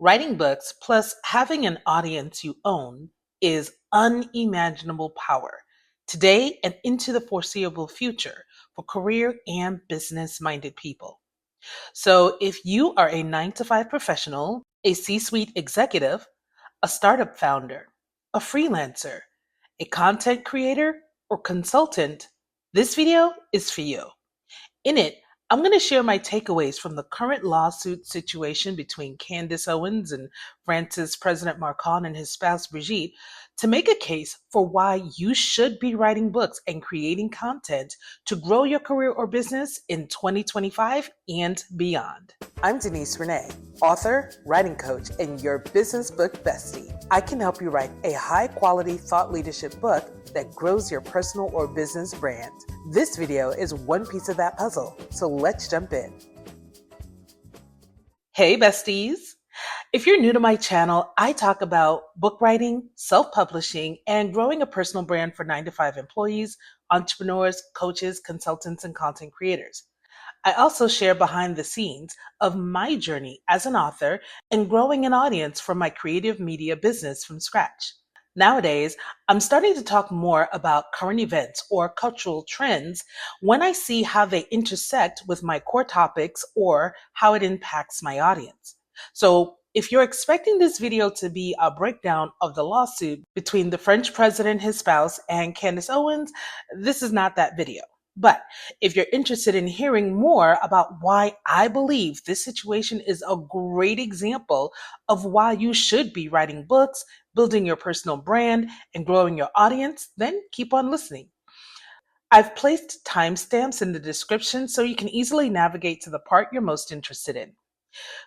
Writing books plus having an audience you own is unimaginable power today and into the foreseeable future for career and business minded people. So, if you are a 9 to 5 professional, a C suite executive, a startup founder, a freelancer, a content creator, or consultant, this video is for you. In it, I'm going to share my takeaways from the current lawsuit situation between Candace Owens and France's President Macron and his spouse Brigitte to make a case for why you should be writing books and creating content to grow your career or business in 2025 and beyond. I'm Denise Renee, author, writing coach, and your business book bestie. I can help you write a high-quality thought leadership book that grows your personal or business brand. This video is one piece of that puzzle, so let's jump in. Hey besties! If you're new to my channel, I talk about book writing, self-publishing, and growing a personal brand for 9 to 5 employees, entrepreneurs, coaches, consultants, and content creators. I also share behind the scenes of my journey as an author and growing an audience for my creative media business from scratch. Nowadays, I'm starting to talk more about current events or cultural trends when I see how they intersect with my core topics or how it impacts my audience. So if you're expecting this video to be a breakdown of the lawsuit between the French president, his spouse, and Candace Owens, this is not that video. But if you're interested in hearing more about why I believe this situation is a great example of why you should be writing books, building your personal brand, and growing your audience, then keep on listening. I've placed timestamps in the description so you can easily navigate to the part you're most interested in.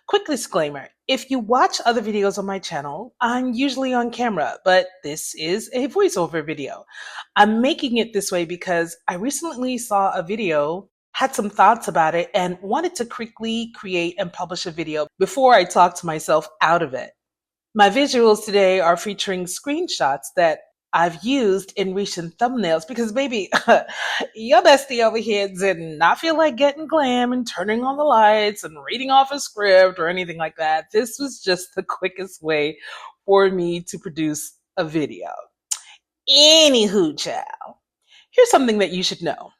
Quick disclaimer, if you watch other videos on my channel, I'm usually on camera, but this is a voiceover video. I'm making it this way because I recently saw a video, had some thoughts about it, and wanted to quickly create and publish a video before I talked myself out of it. My visuals today are featuring screenshots that I've used in recent thumbnails because, baby, your bestie over here did not feel like getting glam and turning on the lights and reading off a script or anything like that. This was just the quickest way for me to produce a video. Anywho, child, here's something that you should know.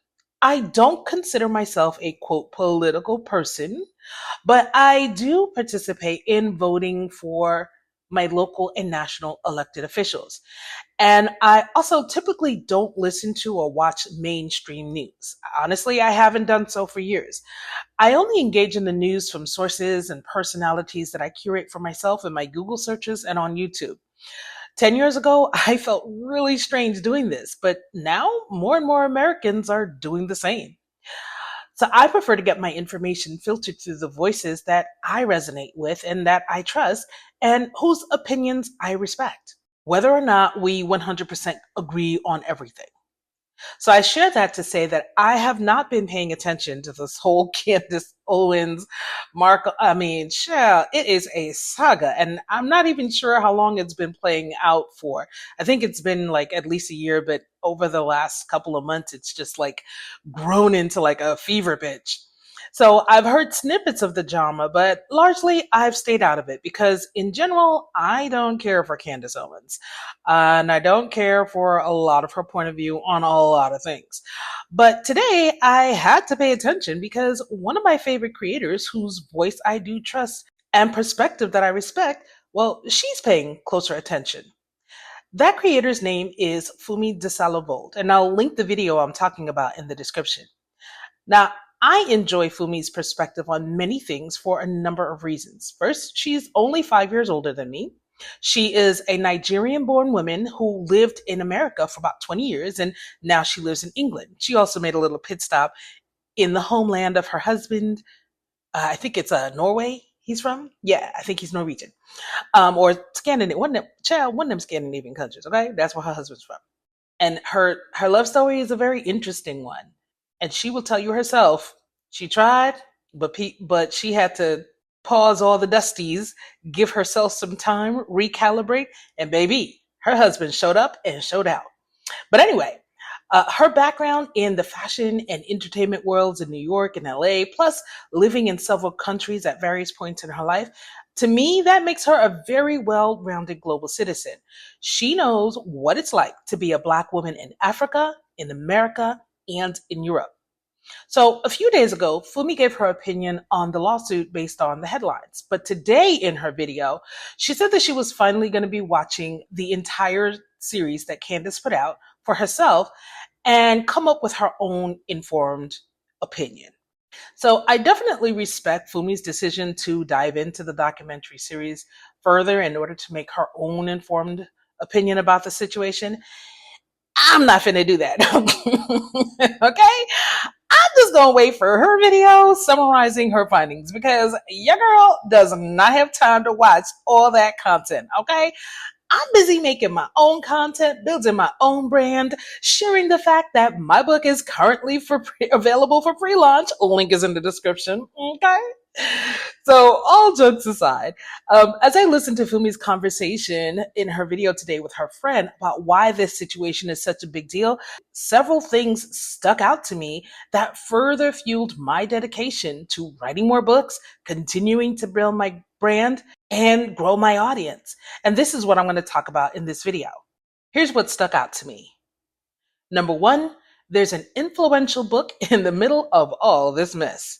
I don't consider myself a, quote, political person, but I do participate in voting for my local and national elected officials. And I also typically don't listen to or watch mainstream news. Honestly, I haven't done so for years. I only engage in the news from sources and personalities that I curate for myself in my Google searches and on YouTube. 10 years ago, I felt really strange doing this, but now more and more Americans are doing the same. So I prefer to get my information filtered through the voices that I resonate with and that I trust and whose opinions I respect, whether or not we 100% agree on everything. So I share that to say that I have not been paying attention to this whole Candace Owens, it is a saga, and I'm not even sure how long it's been playing out for. I think it's been like at least a year, but over the last couple of months, it's just like grown into like a fever pitch. So I've heard snippets of the drama, but largely I've stayed out of it because in general, I don't care for Candace Owens. And I don't care for a lot of her point of view on a lot of things. But today I had to pay attention because one of my favorite creators whose voice I do trust and perspective that I respect, well, she's paying closer attention. That creator's name is Fumi DeSalovold, and I'll link the video I'm talking about in the description. Now, I enjoy Fumi's perspective on many things for a number of reasons. First, she's only 5 years older than me. She is a Nigerian-born woman who lived in America for about 20 years, and now she lives in England. She also made a little pit stop in the homeland of her husband. I think it's Norway he's from. Yeah, I think he's Norwegian. Or Scandinavian. One of them Scandinavian countries, okay? That's where her husband's from. And her love story is a very interesting one. And she will tell you herself, she tried, but she had to pause all the dusties, give herself some time, recalibrate, and baby, her husband showed up and showed out. But anyway, her background in the fashion and entertainment worlds in New York and LA, plus living in several countries at various points in her life, To me, that makes her a very well rounded global citizen. She knows what it's like to be a Black woman in Africa, in America, and in Europe. So a few days ago, Fumi gave her opinion on the lawsuit based on the headlines. But today in her video, she said that she was finally going to be watching the entire series that Candace put out for herself and come up with her own informed opinion. So I definitely respect Fumi's decision to dive into the documentary series further in order to make her own informed opinion about the situation. I'm not finna do that. Okay? I'm just gonna wait for her video summarizing her findings because your girl does not have time to watch all that content, okay? I'm busy making my own content, building my own brand, sharing the fact that my book is currently available for pre-launch. Link is in the description, okay? So all jokes aside, as I listened to Fumi's conversation in her video today with her friend about why this situation is such a big deal, several things stuck out to me that further fueled my dedication to writing more books, continuing to build my brand, and grow my audience. And this is what I'm going to talk about in this video. Here's what stuck out to me. Number one, there's an influential book in the middle of all this mess.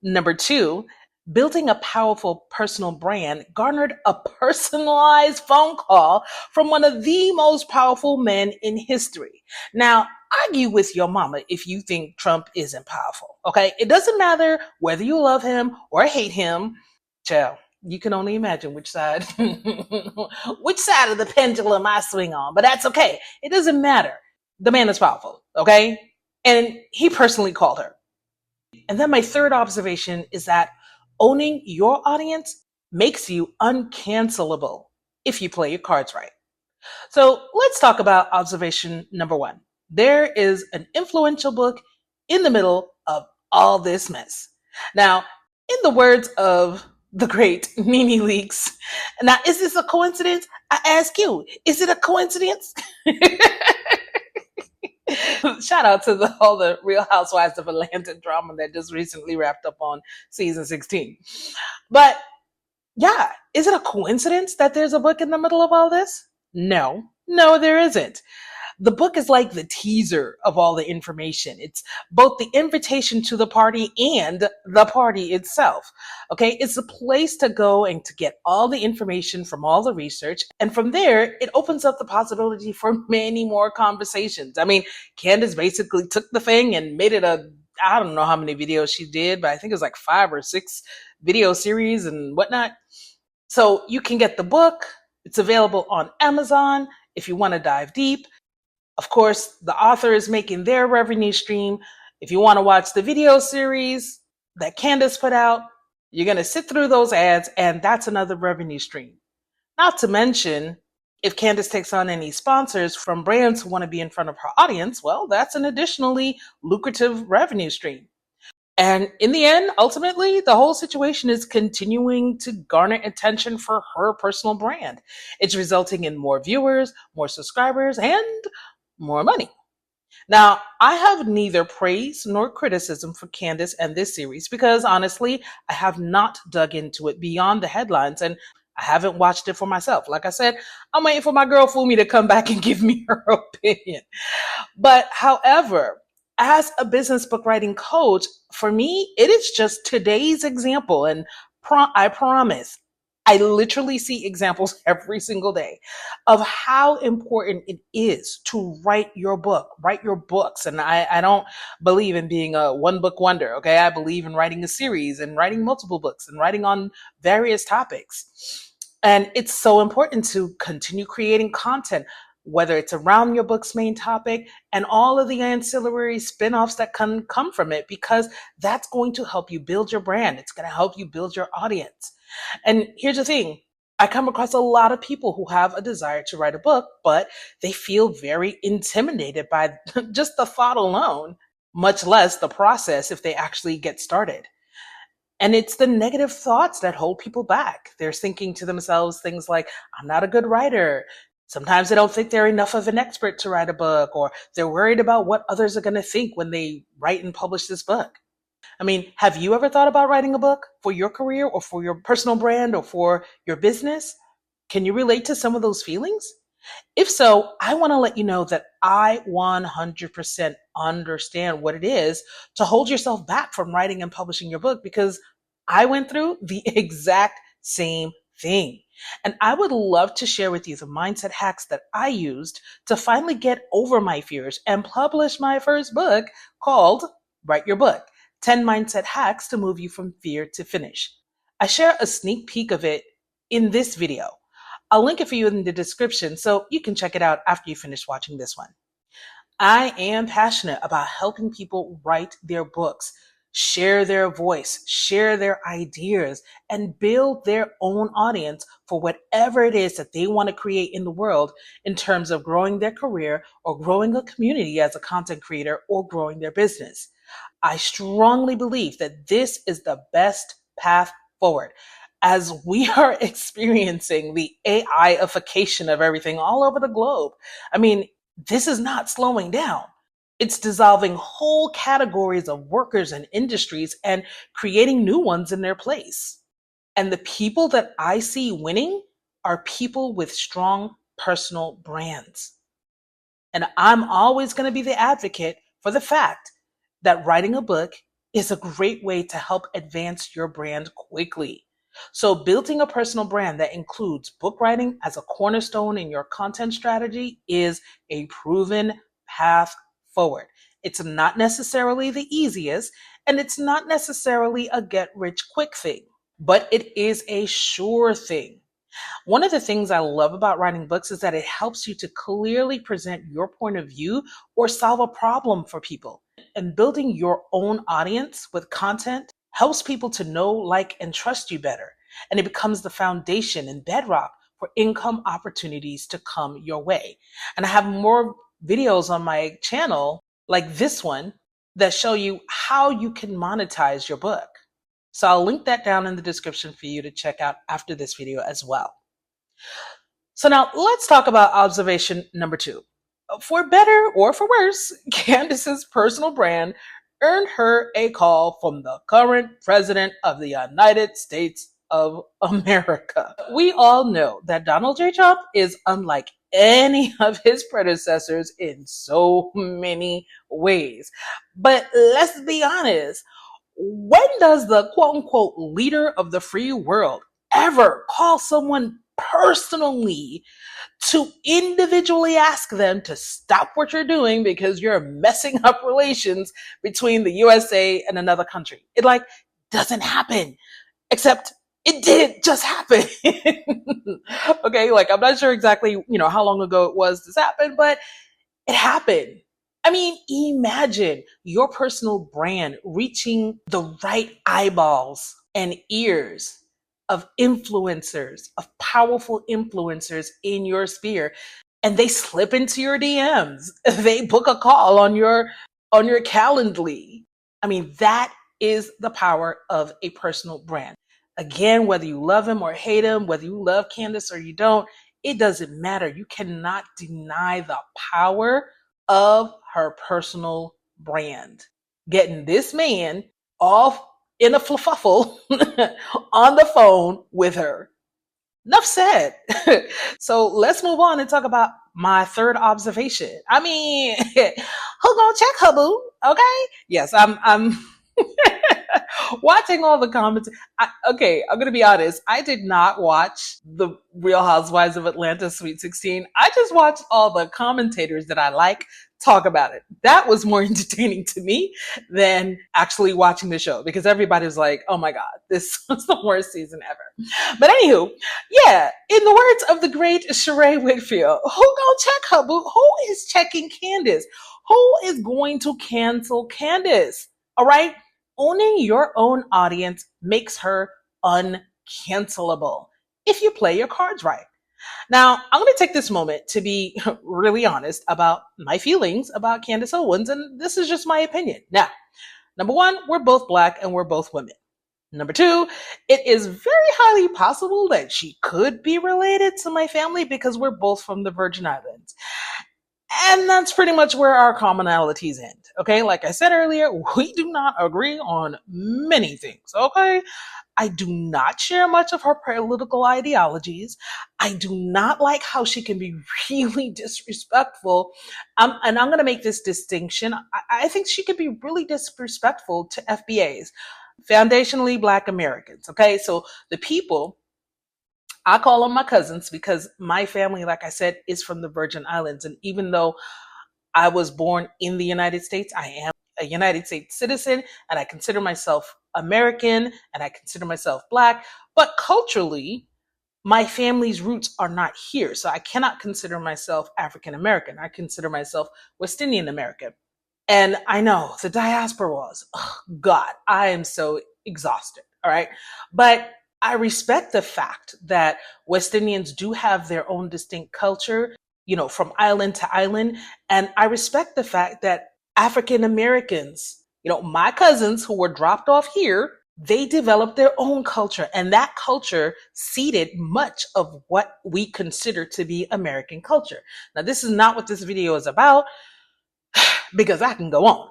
Number two, building a powerful personal brand garnered a personalized phone call from one of the most powerful men in history. Now, argue with your mama if you think Trump isn't powerful, okay? It doesn't matter whether you love him or hate him. Child, you can only imagine which side of the pendulum I swing on, but that's okay. It doesn't matter. The man is powerful, okay? And he personally called her. And then my third observation is that owning your audience makes you uncancelable if you play your cards right. So let's talk about observation number one. There is an influential book in the middle of all this mess. Now, in the words of the great Mimi Leaks, now, is this a coincidence? I ask you, is it a coincidence? Shout out to all the Real Housewives of Atlanta drama that just recently wrapped up on season 16. But yeah, is it a coincidence that there's a book in the middle of all this? No, there isn't. The book is like the teaser of all the information. It's both the invitation to the party and the party itself. Okay, it's a place to go and to get all the information from all the research. And from there, it opens up the possibility for many more conversations. I mean, Candace basically took the thing and made it I don't know how many videos she did, but I think it was like 5 or 6 video series and whatnot. So you can get the book. It's available on Amazon if you want to dive deep. Of course, the author is making their revenue stream. If you want to watch the video series that Candace put out, you're going to sit through those ads, and that's another revenue stream. Not to mention, if Candace takes on any sponsors from brands who want to be in front of her audience, well, that's an additionally lucrative revenue stream. And in the end, ultimately, the whole situation is continuing to garner attention for her personal brand. It's resulting in more viewers, more subscribers, and more money. Now, I have neither praise nor criticism for Candace and this series because honestly, I have not dug into it beyond the headlines and I haven't watched it for myself. Like I said, I'm waiting for my girl Fumi to come back and give me her opinion. But however, as a business book writing coach, for me, it is just today's example. And I promise, I literally see examples every single day of how important it is to write your book, write your books. And I don't believe in being a one book wonder. Okay. I believe in writing a series and writing multiple books and writing on various topics. And it's so important to continue creating content, whether it's around your book's main topic and all of the ancillary spin-offs that can come from it, because that's going to help you build your brand. It's going to help you build your audience. And here's the thing. I come across a lot of people who have a desire to write a book, but they feel very intimidated by just the thought alone, much less the process if they actually get started. And it's the negative thoughts that hold people back. They're thinking to themselves things like, I'm not a good writer. Sometimes they don't think they're enough of an expert to write a book, or they're worried about what others are going to think when they write and publish this book. I mean, have you ever thought about writing a book for your career or for your personal brand or for your business? Can you relate to some of those feelings? If so, I want to let you know that I 100% understand what it is to hold yourself back from writing and publishing your book because I went through the exact same thing. And I would love to share with you the mindset hacks that I used to finally get over my fears and publish my first book called Write Your Book 10 Mindset Hacks to Move You from Fear to Finish. I share a sneak peek of it in this video. I'll link it for you in the description so you can check it out after you finish watching this one. I am passionate about helping people write their books, share their voice, share their ideas, and build their own audience for whatever it is that they want to create in the world in terms of growing their career or growing a community as a content creator or growing their business. I strongly believe that this is the best path forward as we are experiencing the AIification of everything all over the globe. I mean, this is not slowing down. It's dissolving whole categories of workers and industries and creating new ones in their place. And the people that I see winning are people with strong personal brands. And I'm always going to be the advocate for the fact that writing a book is a great way to help advance your brand quickly. So building a personal brand that includes book writing as a cornerstone in your content strategy is a proven path forward. It's not necessarily the easiest, and it's not necessarily a get rich quick thing, but it is a sure thing. One of the things I love about writing books is that it helps you to clearly present your point of view or solve a problem for people. And building your own audience with content helps people to know, like, and trust you better. And it becomes the foundation and bedrock for income opportunities to come your way. And I have more videos on my channel like this one that show you how you can monetize your book. So I'll link that down in the description for you to check out after this video as well. So now let's talk about observation number 2. For better or for worse, Candace's personal brand earned her a call from the current president of the United States of America. We all know that Donald J. Trump is unlike any of his predecessors in so many ways. But let's be honest, when does the quote unquote leader of the free world ever call someone personally to individually ask them to stop what you're doing because you're messing up relations between the USA and another country? It doesn't happen, except it did just happen. Okay, I'm not sure exactly, how long ago it was this happened, but it happened. I mean, imagine your personal brand reaching the right eyeballs and ears of influencers, of powerful influencers in your sphere, and they slip into your DMs. They book a call on your Calendly. I mean, that is the power of a personal brand. Again, whether you love him or hate him, whether you love Candace or you don't, it doesn't matter. You cannot deny the power of her personal brand. Getting this man off in a fluffle on the phone with her. Enough said. So let's move on and talk about my third observation. I mean, who gonna check her, boo? Okay. Yes, I'm watching all the comments. I'm going to be honest. I did not watch the Real Housewives of Atlanta Sweet 16. I just watched all the commentators that I like talk about it. That was more entertaining to me than actually watching the show because everybody was like, oh my God, this was the worst season ever. But anywho, yeah, in the words of the great Sheree Whitfield, who gonna check her, boo? Who is checking Candace? Who is going to cancel Candace? All right. Owning your own audience makes her uncancelable if you play your cards right. Now, I'm going to take this moment to be really honest about my feelings about Candace Owens, and this is just my opinion. Now, number 1, we're both Black and we're both women. Number 2, it is very highly possible that she could be related to my family because we're both from the Virgin Islands. And that's pretty much where our commonalities end. Okay, like I said earlier, we do not agree on many things. Okay, I do not share much of her political ideologies. I do not like how she can be really disrespectful. And I'm going to make this distinction. I think she can be really disrespectful to FBAs, foundationally Black Americans. Okay, so the people, I call them my cousins because my family, like I said, is from the Virgin Islands. And even though I was born in the United States, I am a United States citizen and I consider myself American and I consider myself Black. But culturally, my family's roots are not here. So I cannot consider myself African American. I consider myself West Indian American. And I know the diaspora was, oh God, I am so exhausted. All right. But I respect the fact that West Indians do have their own distinct culture, from island to island. And I respect the fact that African Americans, my cousins who were dropped off here, they developed their own culture. And that culture seeded much of what we consider to be American culture. Now, this is not what this video is about because I can go on.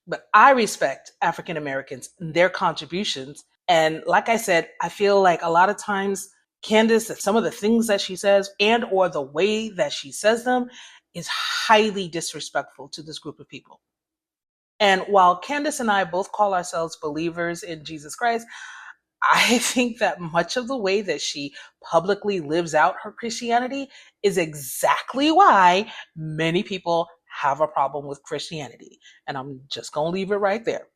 But I respect African Americans and their contributions. And like I said, I feel like a lot of times Candace, some of the things that she says and or the way that she says them is highly disrespectful to this group of people. And while Candace and I both call ourselves believers in Jesus Christ, I think that much of the way that she publicly lives out her Christianity is exactly why many people have a problem with Christianity. And I'm just going to leave it right there.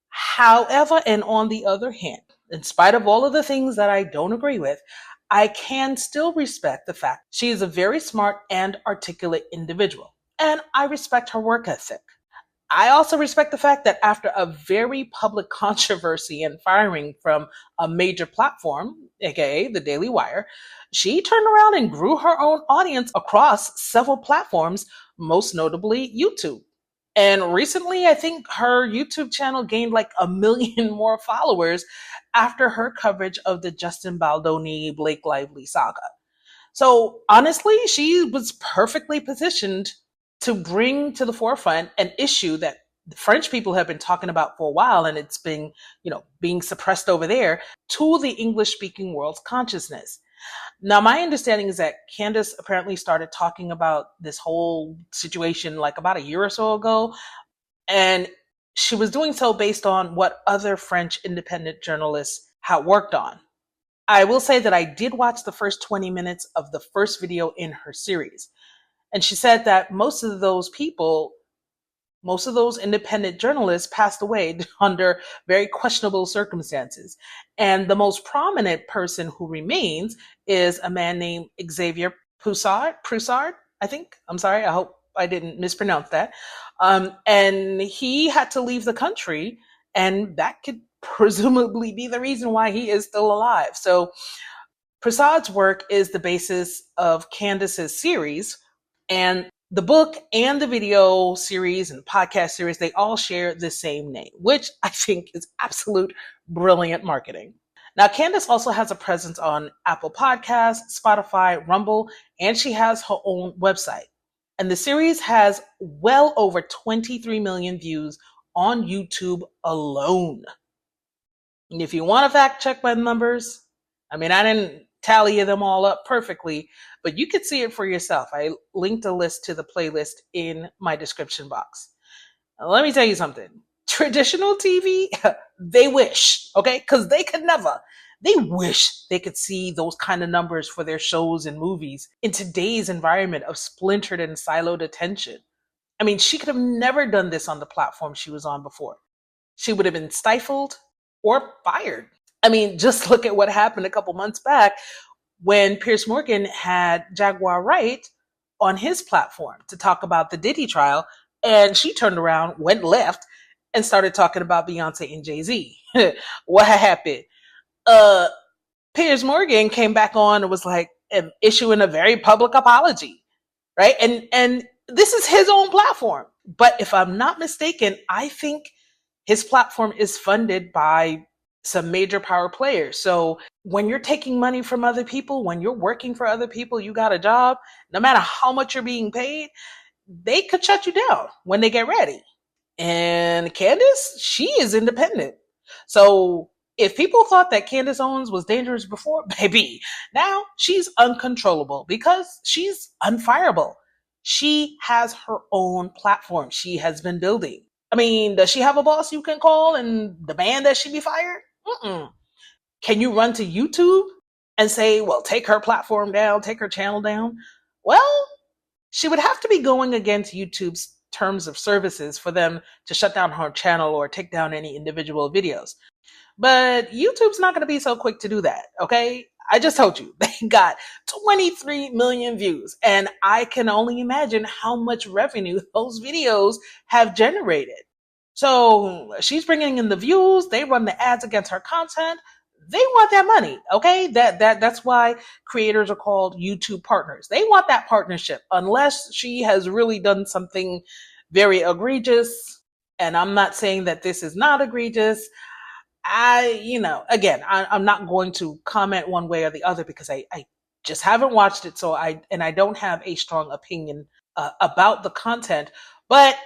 However, and on the other hand, in spite of all of the things that I don't agree with, I can still respect the fact she is a very smart and articulate individual. And I respect her work ethic. I also respect the fact that after a very public controversy and firing from a major platform, aka the Daily Wire, she turned around and grew her own audience across several platforms, most notably YouTube. And recently, I think her YouTube channel gained like 1 million more followers after her coverage of the Justin Baldoni Blake Lively saga. So honestly, she was perfectly positioned to bring to the forefront an issue that the French people have been talking about for a while, and it's been, being suppressed over there, to the English-speaking world's consciousness. Now, my understanding is that Candace apparently started talking about this whole situation like about a year or so ago, and she was doing so based on what other French independent journalists had worked on. I will say that I did watch the first 20 minutes of the first video in her series. And she said that most of those independent journalists passed away under very questionable circumstances. And the most prominent person who remains is a man named Xavier Proussard, I think. I'm sorry, I hope I didn't mispronounce that. And he had to leave the country, and that could presumably be the reason why he is still alive. So Proussard's work is the basis of Candace's series, and the book and the video series and podcast series, they all share the same name, which I think is absolute brilliant marketing. Now, Candace also has a presence on Apple Podcasts, Spotify, Rumble, and she has her own website. And the series has well over 23 million views on YouTube alone. And if you want to fact check my numbers, I didn't tally them all up perfectly, but you could see it for yourself. I linked a list to the playlist in my description box. Now, let me tell you something. Traditional TV, they wish, okay? Because they could never. They wish they could see those kind of numbers for their shows and movies in today's environment of splintered and siloed attention. She could have never done this on the platform she was on before. She would have been stifled or fired. Just look at what happened a couple months back when Piers Morgan had Jaguar Wright on his platform to talk about the Diddy trial, and she turned around, went left, and started talking about Beyonce and Jay-Z. What happened? Piers Morgan came back on and was like issuing a very public apology, right? And this is his own platform. But if I'm not mistaken, I think his platform is funded by some major power players. So when you're taking money from other people, when you're working for other people, you got a job, no matter how much you're being paid, they could shut you down when they get ready. And Candace, she is independent. So if people thought that Candace Owens was dangerous before, baby, now she's uncontrollable because she's unfireable. She has her own platform she has been building. I mean, does she have a boss you can call and demand that she be fired? Mm-mm. Can you run to YouTube and say, well, take her platform down, take her channel down? Well, she would have to be going against YouTube's terms of services for them to shut down her channel or take down any individual videos. But YouTube's not going to be so quick to do that, okay? I just told you, they got 23 million views, and I can only imagine how much revenue those videos have generated. So she's bringing in the views, they run the ads against her content. They want that money, okay? That's why creators are called YouTube partners. They want that partnership unless she has really done something very egregious. And I'm not saying that this is not egregious. I'm not going to comment one way or the other because I just haven't watched it. I don't have a strong opinion about the content, but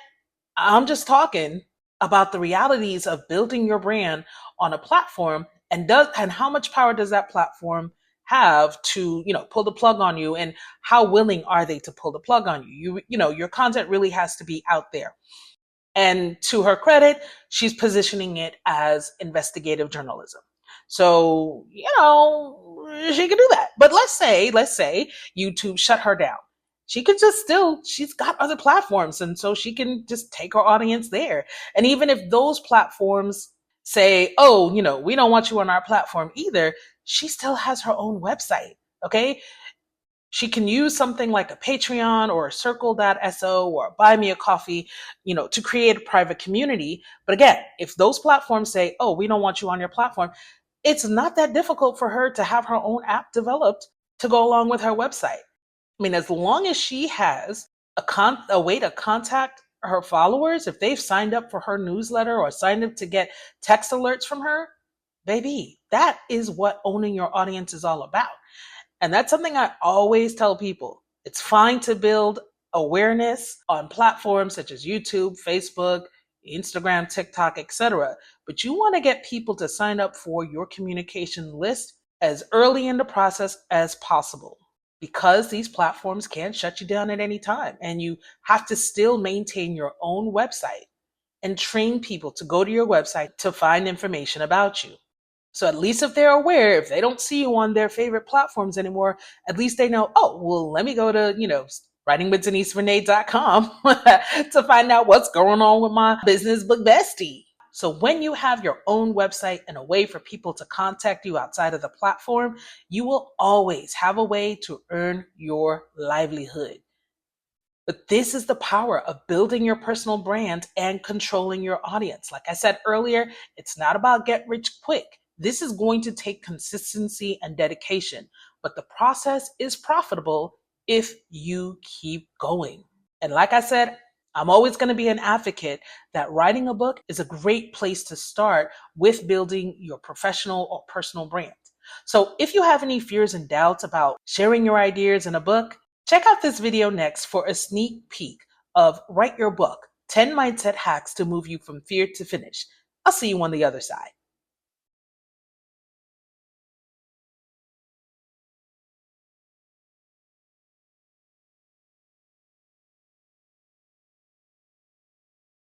I'm just talking about the realities of building your brand on a platform and how much power does that platform have to, pull the plug on you, and how willing are they to pull the plug on you? Your content really has to be out there. And to her credit, she's positioning it as investigative journalism. So, she could do that. But let's say YouTube shut her down. She could she's got other platforms. And so she can just take her audience there. And even if those platforms say, oh, we don't want you on our platform either, she still has her own website. Okay. She can use something like a Patreon or a circle.so or buy me a coffee, to create a private community. But again, if those platforms say, oh, we don't want you on your platform, it's not that difficult for her to have her own app developed to go along with her website. I mean, as long as she has a way to contact her followers, if they've signed up for her newsletter or signed up to get text alerts from her, baby, that is what owning your audience is all about. And that's something I always tell people. It's fine to build awareness on platforms such as YouTube, Facebook, Instagram, TikTok, etc. But you want to get people to sign up for your communication list as early in the process as possible, because these platforms can shut you down at any time, and you have to still maintain your own website and train people to go to your website to find information about you. So at least if they're aware, if they don't see you on their favorite platforms anymore, at least they know, oh, well, let me go to, writingwithDeniseRenee.com to find out what's going on with my business book bestie. So when you have your own website and a way for people to contact you outside of the platform, you will always have a way to earn your livelihood. But this is the power of building your personal brand and controlling your audience. Like I said earlier, it's not about get rich quick. This is going to take consistency and dedication, but the process is profitable if you keep going. And like I said, I'm always going to be an advocate that writing a book is a great place to start with building your professional or personal brand. So if you have any fears and doubts about sharing your ideas in a book, check out this video next for a sneak peek of Write Your Book, 10 Mindset Hacks to Move You from Fear to Finish. I'll see you on the other side.